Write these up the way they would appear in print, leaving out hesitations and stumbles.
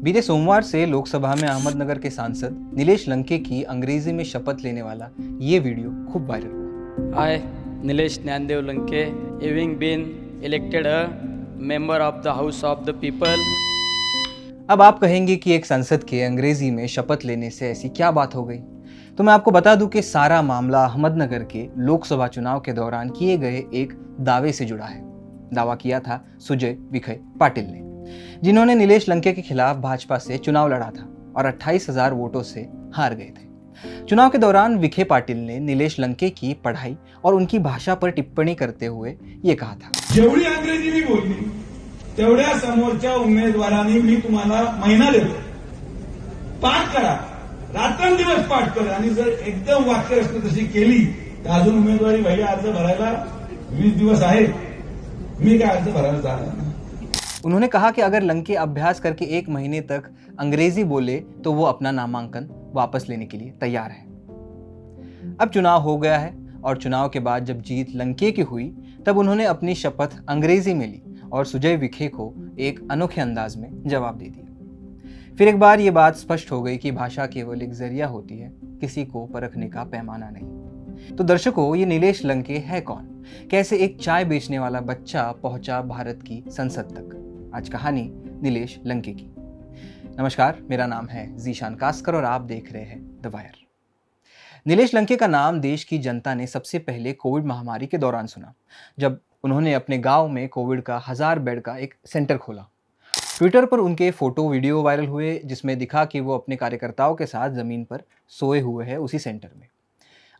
बीते सोमवार से लोकसभा में अहमदनगर के सांसद नीलेश लंके की अंग्रेजी में शपथ लेने वाला ये वीडियो खूब वायरल हुआ। I, Nilesh Nyandev Lanke, having been elected a member of the House of the People. अब आप कहेंगे कि एक सांसद के अंग्रेजी में शपथ लेने से ऐसी क्या बात हो गई। तो मैं आपको बता दूं कि सारा मामला अहमदनगर के लोकसभा चुनाव के दौरान किए गए एक दावे से जुड़ा है। दावा किया था सुजय विखे पाटिल ने, जिन्होंने नीलेश लंके के खिलाफ भाजपा से चुनाव लड़ा था और 28,000 वोटों से हार गए थे। चुनाव के दौरान विखे पाटिल ने नीलेश लंके की पढ़ाई और उनकी भाषा पर टिप्पणी करते हुए ये कहा था, जेवढी अंग्रेजी मी बोलली तेवढ्या समोरच्या उमेदवारांनी मी तुम्हाला महिना देतो, पाठ करा, रात्रंदिवस पाठ करा आणि जर एकदम वाक्यरचना तशी केली तर अजून उमेदवारी वही अर्ज भरायला 20 दिवस आहे। मी काय अर्ज भरायला जाणार नाही। उन्होंने कहा कि अगर लंके अभ्यास करके 1 महीने तक अंग्रेजी बोले तो वो अपना नामांकन वापस लेने के लिए तैयार है। अब चुनाव हो गया है और चुनाव के बाद जब जीत लंके की हुई तब उन्होंने अपनी शपथ अंग्रेजी में ली और सुजय विखे को एक अनोखे अंदाज में जवाब दे दिया। फिर एक बार ये बात स्पष्ट हो गई कि भाषा केवल एक जरिया होती है, किसी को परखने का पैमाना नहीं। तो दर्शकों, ये नीलेश लंके है कौन? कैसे एक चाय बेचने वाला बच्चा पहुंचा भारत की संसद तक? आज कहानी नीलेश लंके की। नमस्कार, मेरा नाम है जीशान कास्कर और आप देख रहे हैं द वायर। नीलेश लंके का नाम देश की जनता ने सबसे पहले कोविड महामारी के दौरान सुना, जब उन्होंने अपने गांव में कोविड का 1000 बेड का एक सेंटर खोला। ट्विटर पर उनके फोटो वीडियो वायरल हुए, जिसमें दिखा कि वो अपने कार्यकर्ताओं के साथ जमीन पर सोए हुए हैं उसी सेंटर में।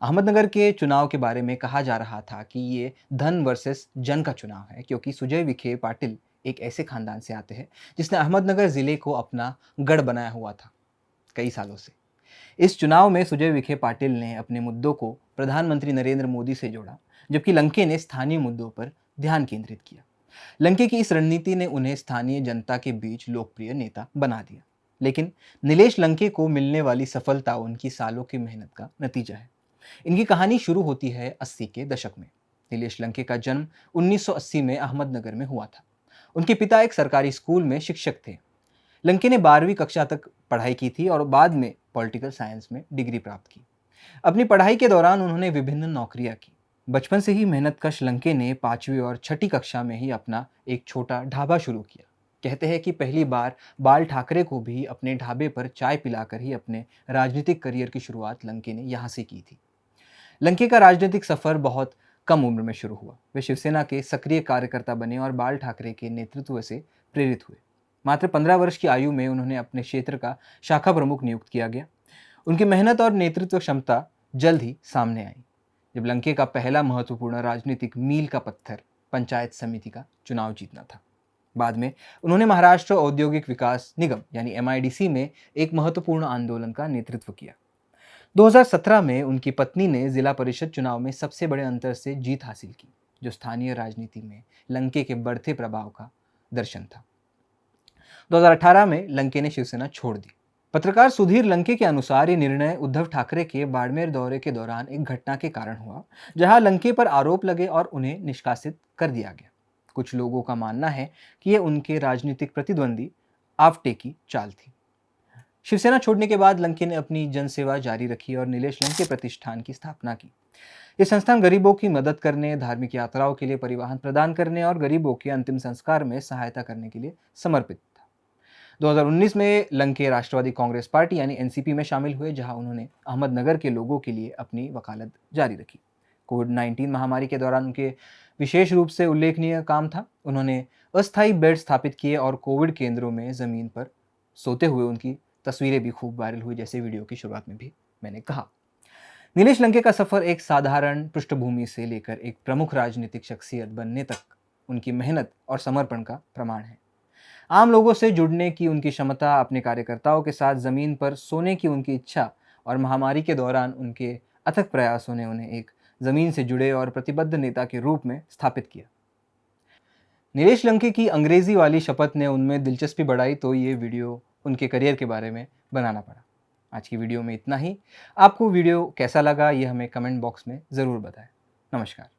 अहमदनगर के चुनाव के बारे में कहा जा रहा था कि ये धन वर्सेस जन का चुनाव है, क्योंकि सुजय विखे पाटिल एक ऐसे खानदान से आते हैं जिसने अहमदनगर जिले को अपना गढ़ बनाया हुआ था कई सालों से। इस चुनाव में सुजय विखे पाटिल ने अपने मुद्दों को प्रधानमंत्री नरेंद्र मोदी से जोड़ा, जबकि लंके ने स्थानीय मुद्दों पर ध्यान केंद्रित किया। लंके की इस रणनीति ने उन्हें स्थानीय जनता के बीच लोकप्रिय नेता बना दिया। लेकिन नीलेश लंके को मिलने वाली सफलता उनकी सालों की मेहनत का नतीजा है। इनकी कहानी शुरू होती है 80 के दशक में। नीलेश लंके का जन्म 1980 में अहमदनगर में हुआ था। उनके पिता एक सरकारी स्कूल में शिक्षक थे। लंके ने 12वीं कक्षा तक पढ़ाई की थी और बाद में पॉलिटिकल साइंस में डिग्री प्राप्त की। अपनी पढ़ाई के दौरान उन्होंने विभिन्न नौकरियां की। बचपन से ही मेहनतकश लंके ने 5वीं और 6ठी कक्षा में ही अपना एक छोटा ढाबा शुरू किया। कहते हैं कि पहली बार बाल ठाकरे को भी अपने ढाबे पर चाय पिलाकर ही अपने राजनीतिक करियर की शुरुआत लंके ने यहाँ से की थी। लंके का राजनीतिक सफर बहुत कम उम्र में शुरू हुआ। वे शिवसेना के सक्रिय कार्यकर्ता बने और बाल ठाकरे के नेतृत्व से प्रेरित हुए। मात्र 15 वर्ष की आयु में उन्होंने अपने क्षेत्र का शाखा प्रमुख नियुक्त किया गया। उनकी मेहनत और नेतृत्व क्षमता जल्द ही सामने आई, जब लंके का पहला महत्वपूर्ण राजनीतिक मील का पत्थर पंचायत समिति का चुनाव जीतना था। बाद में उन्होंने महाराष्ट्र औद्योगिक विकास निगम यानी MIDC में एक महत्वपूर्ण आंदोलन का नेतृत्व किया। 2017 में उनकी पत्नी ने जिला परिषद चुनाव में सबसे बड़े अंतर से जीत हासिल की, जो स्थानीय राजनीति में लंके के बढ़ते प्रभाव का दर्शन था। 2018 में लंके ने शिवसेना छोड़ दी। पत्रकार सुधीर लंके के अनुसार ये निर्णय उद्धव ठाकरे के बाड़मेर दौरे के दौरान एक घटना के कारण हुआ, जहां लंके पर आरोप लगे और उन्हें निष्कासित कर दिया गया। कुछ लोगों का मानना है कि यह उनके राजनीतिक प्रतिद्वंदी आवटे की चाल थी। शिवसेना छोड़ने के बाद लंके ने अपनी जनसेवा जारी रखी और नीलेश लंके प्रतिष्ठान की स्थापना की। ये संस्थान गरीबों की मदद करने, धार्मिक यात्राओं के लिए परिवहन प्रदान करने और गरीबों के अंतिम संस्कार में सहायता करने के लिए समर्पित था। 2019 में लंके राष्ट्रवादी कांग्रेस पार्टी यानी NCP में शामिल हुए, जहां उन्होंने अहमदनगर के लोगों के लिए अपनी वकालत जारी रखी। कोविड-19 महामारी के दौरान उनके विशेष रूप से उल्लेखनीय काम था। उन्होंने अस्थायी बेड स्थापित किए और कोविड केंद्रों में जमीन पर सोते हुए उनकी तस्वीरें भी खूब वायरल हुई, जैसे वीडियो की शुरुआत में भी मैंने कहा। नीलेश लंके का सफर एक साधारण पृष्ठभूमि से लेकर एक प्रमुख राजनीतिक शख्सियत बनने तक उनकी मेहनत और समर्पण का प्रमाण है। आम लोगों से जुड़ने की उनकी क्षमता, अपने कार्यकर्ताओं के साथ जमीन पर सोने की उनकी इच्छा और महामारी के दौरान उनके अथक प्रयासों ने उन्हें एक जमीन से जुड़े और प्रतिबद्ध नेता के रूप में स्थापित किया। नीलेश लंके की अंग्रेजी वाली शपथ ने उनमें दिलचस्पी बढ़ाई, तो ये वीडियो उनके करियर के बारे में बनाना पड़ा। आज की वीडियो में इतना ही। आपको वीडियो कैसा लगा ये हमें कमेंट बॉक्स में ज़रूर बताएं। नमस्कार।